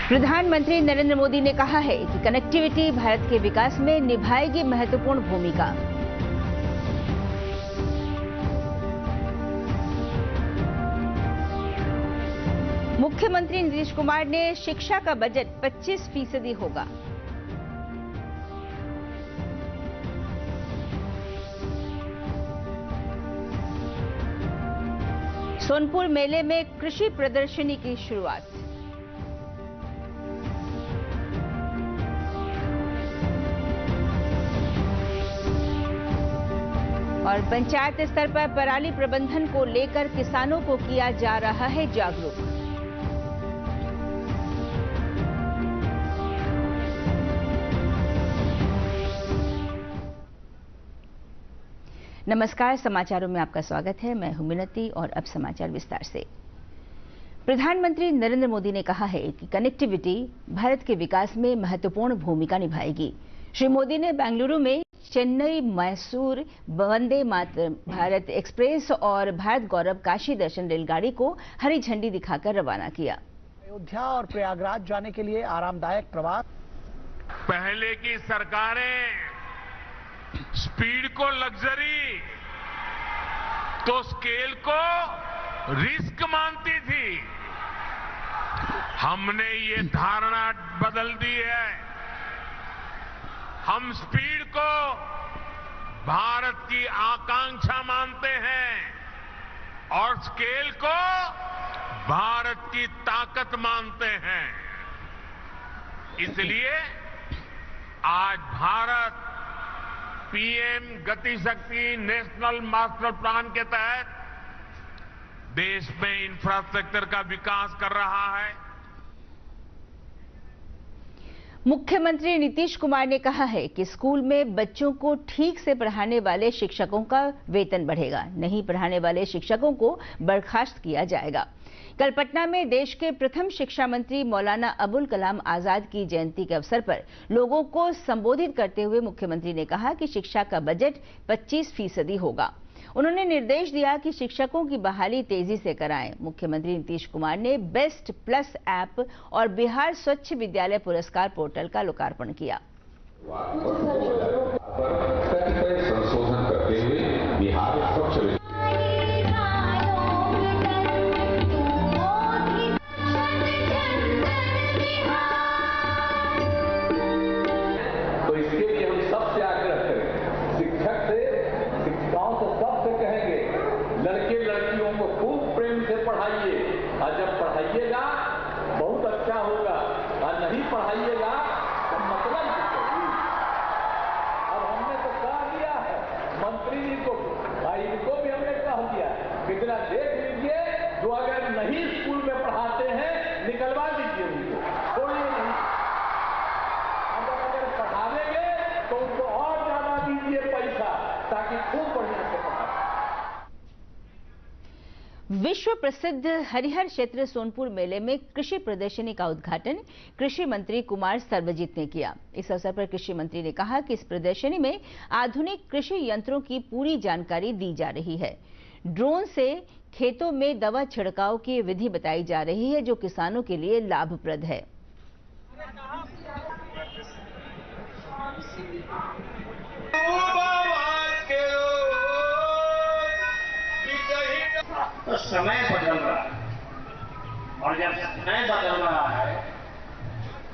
प्रधानमंत्री नरेंद्र मोदी ने कहा है कि कनेक्टिविटी भारत के विकास में निभाएगी महत्वपूर्ण भूमिका। मुख्यमंत्री नीतीश कुमार ने शिक्षा का बजट 25% होगा। सोनपुर मेले में कृषि प्रदर्शनी की शुरुआत। और पंचायत स्तर पर पराली प्रबंधन को लेकर किसानों को किया जा रहा है जागरूक। नमस्कार, समाचारों में आपका स्वागत है। मैं हूं मिनती और अब समाचार विस्तार से। प्रधानमंत्री नरेंद्र मोदी ने कहा है कि कनेक्टिविटी भारत के विकास में महत्वपूर्ण भूमिका निभाएगी। श्री मोदी ने बेंगलुरु में चेन्नई मैसूर वंदे भारत एक्सप्रेस और भारत गौरव काशी दर्शन रेलगाड़ी को हरी झंडी दिखाकर रवाना किया। अयोध्या और प्रयागराज जाने के लिए आरामदायक प्रवास। पहले की सरकारें स्पीड को लग्जरी तो स्केल को रिस्क मानती थी। हमने ये धारणा बदल दी है। हम स्पीड को भारत की आकांक्षा मानते हैं और स्केल को भारत की ताकत मानते हैं। इसलिए आज भारत पीएम गति शक्ति नेशनल मास्टर प्लान के तहत देश में इंफ्रास्ट्रक्चर का विकास कर रहा है। मुख्यमंत्री नीतीश कुमार ने कहा है कि स्कूल में बच्चों को ठीक से पढ़ाने वाले शिक्षकों का वेतन बढ़ेगा, नहीं पढ़ाने वाले शिक्षकों को बर्खास्त किया जाएगा। कल पटना में देश के प्रथम शिक्षा मंत्री मौलाना अबुल कलाम आजाद की जयंती के अवसर पर लोगों को संबोधित करते हुए मुख्यमंत्री ने कहा कि शिक्षा का बजट 25% होगा। उन्होंने निर्देश दिया कि शिक्षकों की बहाली तेजी से कराएं। मुख्यमंत्री नीतीश कुमार ने बेस्ट प्लस ऐप और बिहार स्वच्छ विद्यालय पुरस्कार पोर्टल का लोकार्पण किया। संशोधन करते हुए बिहार स्वच्छ पढ़ाइएगा तो मतलब अब हमने तो कह दिया है मंत्री जी को, भाई इनको भी हमने कह दिया, कितना देख लीजिए जो अगर नहीं स्कूल में पढ़ाते हैं निकलवा दीजिए उनको, छोड़िए नहीं। अगर पढ़ावेंगे तो उनको और ज्यादा दीजिए पैसा ताकि खूब बढ़िया से पढ़ा। विश्व प्रसिद्ध हरिहर क्षेत्र सोनपुर मेले में कृषि प्रदर्शनी का उद्घाटन कृषि मंत्री कुमार सर्वजित ने किया। इस अवसर पर कृषि मंत्री ने कहा कि इस प्रदर्शनी में आधुनिक कृषि यंत्रों की पूरी जानकारी दी जा रही है। ड्रोन से खेतों में दवा छिड़काव की विधि बताई जा रही है, जो किसानों के लिए लाभप्रद है। तो समय बदल रहा है और जब समय बदल रहा है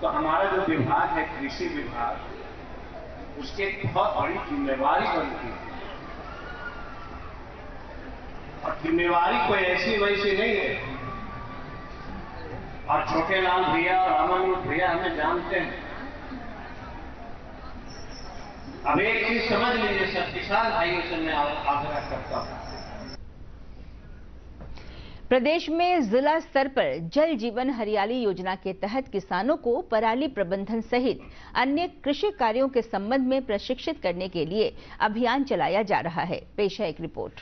तो हमारा जो विभाग है कृषि विभाग, उसकी एक बहुत बड़ी जिम्मेवारी बनती है। और जिम्मेवारी कोई ऐसी वैसी नहीं है। और छोटे लाल भैया और रामानुज भैया हमें जानते हैं। अब एक चीज समझ लीजिए, सब किसान भाइयों से मैं आग्रह करता हूं, प्रदेश में जिला स्तर पर जल जीवन हरियाली योजना के तहत किसानों को पराली प्रबंधन सहित अन्य कृषि कार्यों के संबंध में प्रशिक्षित करने के लिए अभियान चलाया जा रहा है। पेश है एक रिपोर्ट।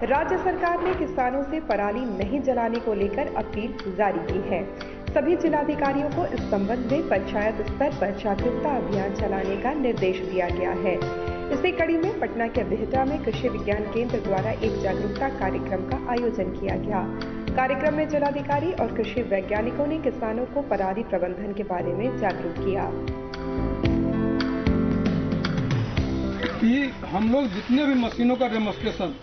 राज्य सरकार ने किसानों से पराली नहीं जलाने को लेकर अपील जारी की है। सभी जिलाधिकारियों को इस संबंध में पंचायत स्तर पर जागरूकता अभियान चलाने का निर्देश दिया गया है। इसी कड़ी में पटना के बिहटा में कृषि विज्ञान केंद्र द्वारा एक जागरूकता कार्यक्रम का आयोजन किया गया। कार्यक्रम में जिलाधिकारी और कृषि वैज्ञानिकों ने किसानों को पराली प्रबंधन के बारे में जागरूक किया। कि हम लोग जितने भी मशीनों का डेमोन्स्ट्रेशन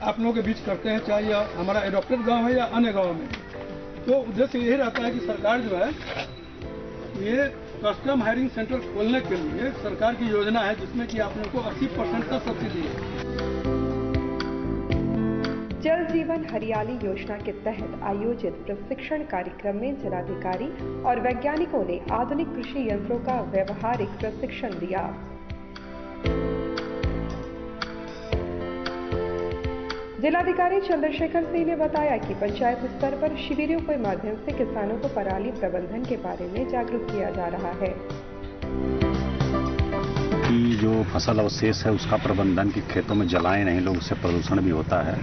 आप लोगों के बीच करते हैं, चाहे यह हमारा एडॉप्टेड गांव है या अन्य गांव में, तो उद्देश्य यही रहता है कि सरकार जो है ये कस्टम हायरिंग सेंटर खोलने के लिए सरकार की योजना है, जिसमें कि आप लोगों को 80% का सब्सिडी है। जल जीवन हरियाली योजना के तहत आयोजित प्रशिक्षण कार्यक्रम में जिलाधिकारी और वैज्ञानिकों ने आधुनिक कृषि यंत्रों का व्यवहारिक प्रशिक्षण दिया। जिलाधिकारी चंद्रशेखर सिंह ने बताया कि पंचायत स्तर पर शिविरों के माध्यम से किसानों को पराली प्रबंधन के बारे में जागरूक किया जा रहा है। कि जो फसल अवशेष है उसका प्रबंधन की खेतों में जलाएं नहीं लोग, उससे प्रदूषण भी होता है।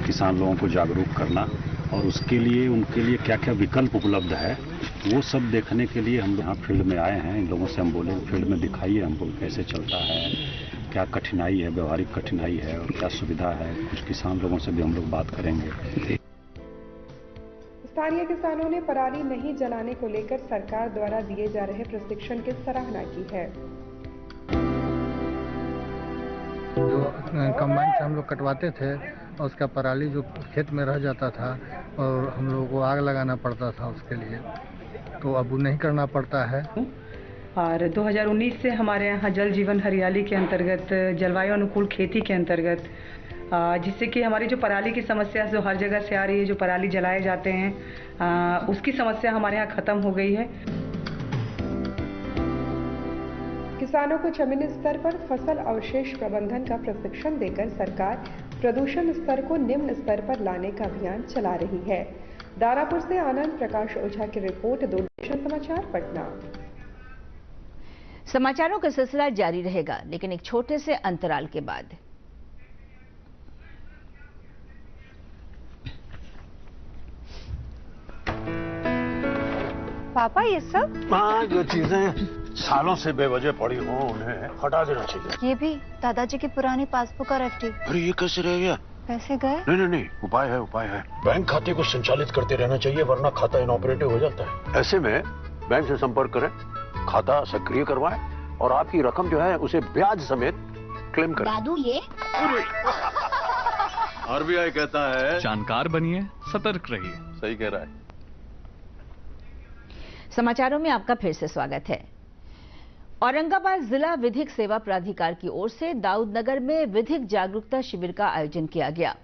किसान लोगों को जागरूक करना और उसके लिए उनके लिए क्या क्या विकल्प उपलब्ध है वो सब देखने के लिए हम लोग यहाँ फील्ड में आए हैं। इन लोगों से हम बोले फील्ड में दिखाइए हमको कैसे चलता है, क्या कठिनाई है, व्यवहारिक कठिनाई है और क्या सुविधा है। कुछ किसान लोगों से भी हम लोग बात करेंगे। स्थानीय किसानों ने पराली नहीं जलाने को लेकर सरकार द्वारा दिए जा रहे प्रशिक्षण की सराहना की है। जो कंबाइन से हम लोग कटवाते थे और उसका पराली जो खेत में रह जाता था और हम लोगों को आग लगाना पड़ता था उसके लिए, तो अब वो नहीं करना पड़ता है। और 2019 से हमारे यहाँ जल जीवन हरियाली के अंतर्गत, जलवायु अनुकूल खेती के अंतर्गत, जिससे कि हमारी जो पराली की समस्या जो हर जगह से आ रही है, जो पराली जलाए जाते हैं, उसकी समस्या हमारे यहाँ खत्म हो गई है। किसानों को जमीनी स्तर पर फसल अवशेष प्रबंधन का प्रशिक्षण देकर सरकार प्रदूषण स्तर को निम्न स्तर पर लाने का अभियान चला रही है। दानापुर से आनंद प्रकाश ओझा की रिपोर्ट, दूरदर्शन समाचार पटना। समाचारों का सिलसिला जारी रहेगा, लेकिन एक छोटे से अंतराल के बाद। पापा ये सब? हाँ, जो चीजें सालों से बेवजह पड़ी हो उन्हें हटा देना चाहिए। ये भी दादाजी की पुरानी पासबुक और एफडी। अरे ये कैसे रह गया? पैसे गए? नहीं, उपाय है। बैंक खाते को संचालित करते रहना चाहिए, वरना खाता इनऑपरेटिव हो जाता है। ऐसे में बैंक से संपर्क करें, खाता सक्रिय करवाएं और आपकी रकम जो है उसे ब्याज समेत क्लेम करें। दादू ये आरबीआई कहता है जानकार बनिए, सतर्क रहिए। सही कह रहा है। समाचारों में आपका फिर से स्वागत है। औरंगाबाद जिला विधिक सेवा प्राधिकार की ओर से दाऊदनगर में विधिक जागरूकता शिविर का आयोजन किया गया।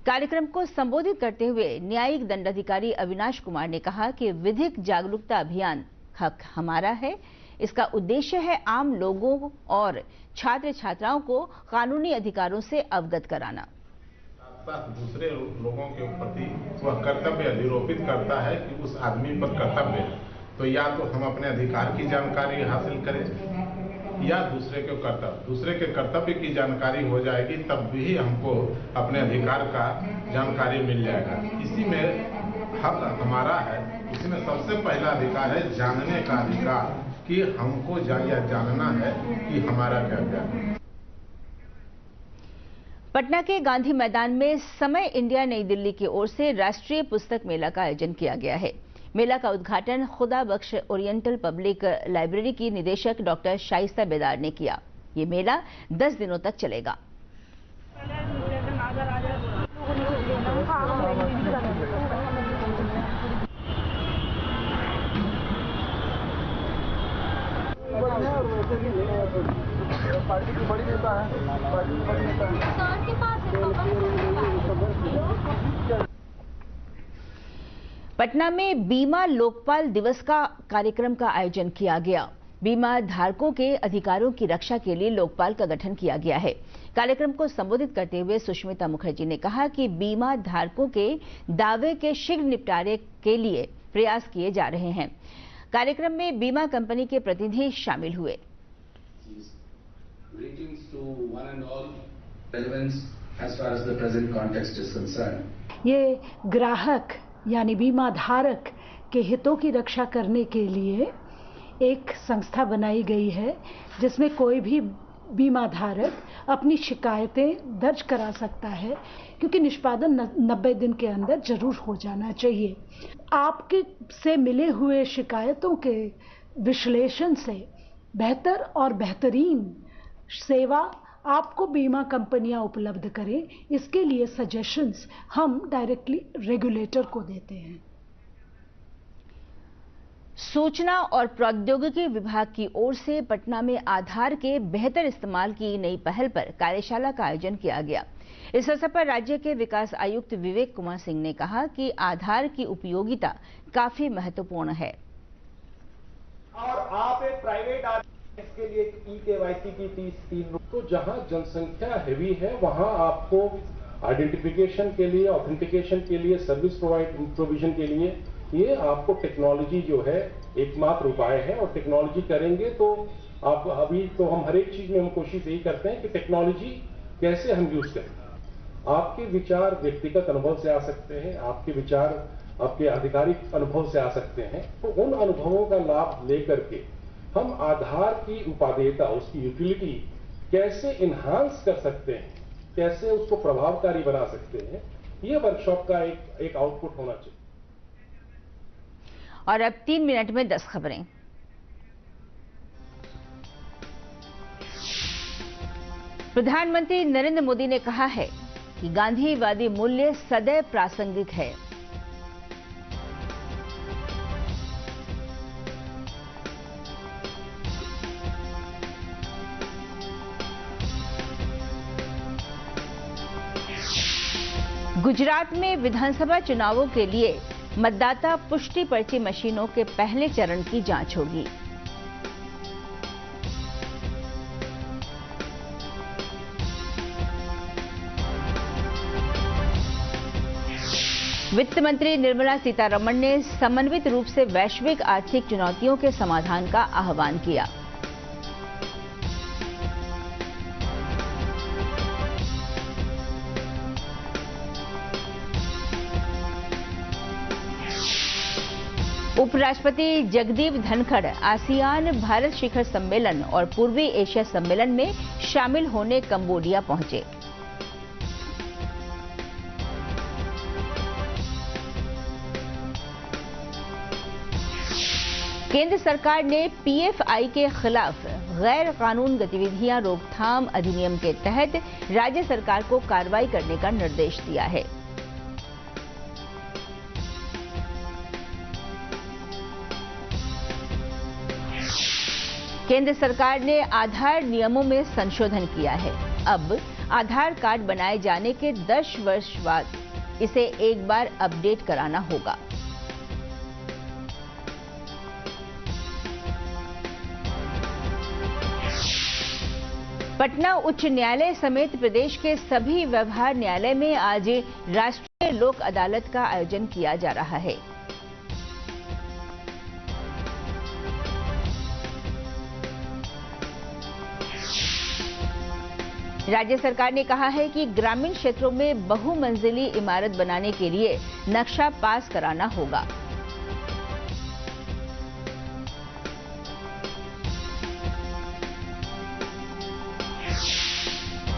कार्यक्रम को संबोधित करते हुए न्यायिक दंडाधिकारी अविनाश कुमार ने कहा कि विधिक जागरूकता अभियान हक हमारा है। इसका उद्देश्य है आम लोगों और छात्र छात्राओं को कानूनी अधिकारों से अवगत कराना। दूसरे लोगों के प्रति वह कर्तव्य अधिरोपित करता है कि उस आदमी पर कर्तव्य है, तो या तो हम अपने अधिकार की जानकारी हासिल करें या दूसरे के कर्तव्य की जानकारी हो जाएगी, तब भी हमको अपने अधिकार का जानकारी मिल जाएगा। इसी में हक हमारा है। इसमें सबसे पहला अधिकार है जानने का अधिकार, कि हमको जानना है कि हमारा क्या है। पटना के गांधी मैदान में समय इंडिया नई दिल्ली की ओर से राष्ट्रीय पुस्तक मेला का आयोजन किया गया है। मेला का उद्घाटन खुदा बख्श ओरिएंटल पब्लिक लाइब्रेरी की निदेशक डॉक्टर शाइस्ता बेदार ने किया। ये मेला 10 दिनों तक चलेगा। पटना में बीमा लोकपाल दिवस का कार्यक्रम का आयोजन किया गया। बीमा धारकों के अधिकारों की रक्षा के लिए लोकपाल का गठन किया गया है। कार्यक्रम को संबोधित करते हुए सुष्मिता मुखर्जी ने कहा कि बीमा धारकों के दावे के शीघ्र निपटारे के लिए प्रयास किए जा रहे हैं। कार्यक्रम में बीमा कंपनी के प्रतिनिधि शामिल हुए। ये ग्राहक यानी बीमा धारक के हितों की रक्षा करने के लिए एक संस्था बनाई गई है, जिसमें कोई भी बीमा धारक अपनी शिकायतें दर्ज करा सकता है, क्योंकि निष्पादन 90 दिन के अंदर जरूर हो जाना चाहिए। आपके से मिले हुए शिकायतों के विश्लेषण से बेहतर और बेहतरीन सेवा आपको बीमा कंपनियां उपलब्ध करें, इसके लिए सजेशंस हम डायरेक्टली रेगुलेटर को देते हैं। सूचना और प्रौद्योगिकी विभाग की ओर से पटना में आधार के बेहतर इस्तेमाल की नई पहल पर कार्यशाला का आयोजन किया गया। इस अवसर पर राज्य के विकास आयुक्त विवेक कुमार सिंह ने कहा कि आधार की उपयोगिता काफी महत्वपूर्ण है। और आप एक प्राइवेट इसके लिए ई-केवाईसी की 3 तो जहां जनसंख्या हैवी है वहां आपको आइडेंटिफिकेशन के लिए, ऑथेंटिकेशन के लिए, सर्विस प्रोविजन के लिए ये आपको टेक्नोलॉजी जो है एकमात्र उपाय है। और टेक्नोलॉजी करेंगे तो आप अभी तो हम हर एक चीज में हम कोशिश यही करते हैं कि टेक्नोलॉजी कैसे हम यूज करें। आपके विचार व्यक्तिगत अनुभव से आ सकते हैं, आपके विचार आपके आधिकारिक अनुभव से आ सकते हैं, तो उन अनुभवों का लाभ लेकर के हम आधार की उपादेयता, उसकी यूटिलिटी कैसे इन्हांस कर सकते हैं, कैसे उसको प्रभावकारी बना सकते हैं, ये वर्कशॉप का एक आउटपुट होना चाहिए। और अब 3 मिनट में 10 खबरें। प्रधानमंत्री नरेंद्र मोदी ने कहा है कि गांधीवादी मूल्य सदैव प्रासंगिक है। गुजरात में विधानसभा चुनावों के लिए मतदाता पुष्टि पर्ची मशीनों के पहले चरण की जांच होगी। वित्त मंत्री निर्मला सीतारमण ने समन्वित रूप से वैश्विक आर्थिक चुनौतियों के समाधान का आह्वान किया। उपराष्ट्रपति जगदीप धनखड़ आसियान भारत शिखर सम्मेलन और पूर्वी एशिया सम्मेलन में शामिल होने कंबोडिया पहुंचे। केंद्र सरकार ने पीएफआई के खिलाफ गैर कानून गतिविधियां रोकथाम अधिनियम के तहत राज्य सरकार को कार्रवाई करने का निर्देश दिया है। केंद्र सरकार ने आधार नियमों में संशोधन किया है। अब आधार कार्ड बनाए जाने के 10 वर्ष बाद इसे एक बार अपडेट कराना होगा। पटना उच्च न्यायालय समेत प्रदेश के सभी व्यवहार न्यायालय में आज राष्ट्रीय लोक अदालत का आयोजन किया जा रहा है। राज्य सरकार ने कहा है कि ग्रामीण क्षेत्रों में बहुमंजिली इमारत बनाने के लिए नक्शा पास कराना होगा।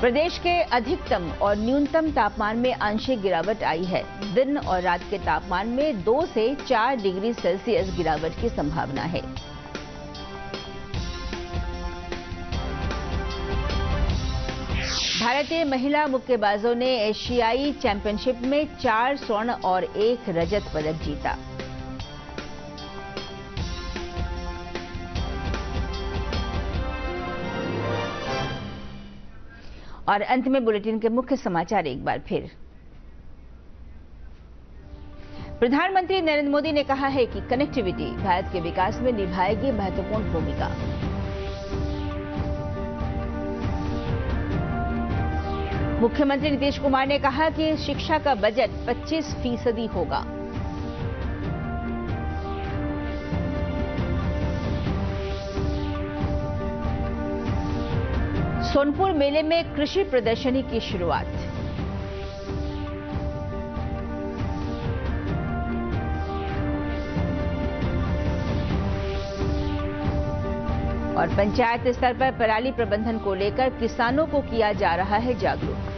प्रदेश के अधिकतम और न्यूनतम तापमान में आंशिक गिरावट आई है। दिन और रात के तापमान में 2 से 4 डिग्री सेल्सियस गिरावट की संभावना है। भारतीय महिला मुक्केबाजों ने एशियाई चैंपियनशिप में 4 स्वर्ण और 1 रजत पदक जीता। और अंत में बुलेटिन के मुख्य समाचार एक बार फिर। प्रधानमंत्री नरेंद्र मोदी ने कहा है कि कनेक्टिविटी भारत के विकास में निभाएगी महत्वपूर्ण भूमिका। मुख्यमंत्री नीतीश कुमार ने कहा कि शिक्षा का बजट 25% होगा। सोनपुर मेले में कृषि प्रदर्शनी की शुरुआत। और पंचायत स्तर पर पराली प्रबंधन को लेकर किसानों को किया जा रहा है जागरूक।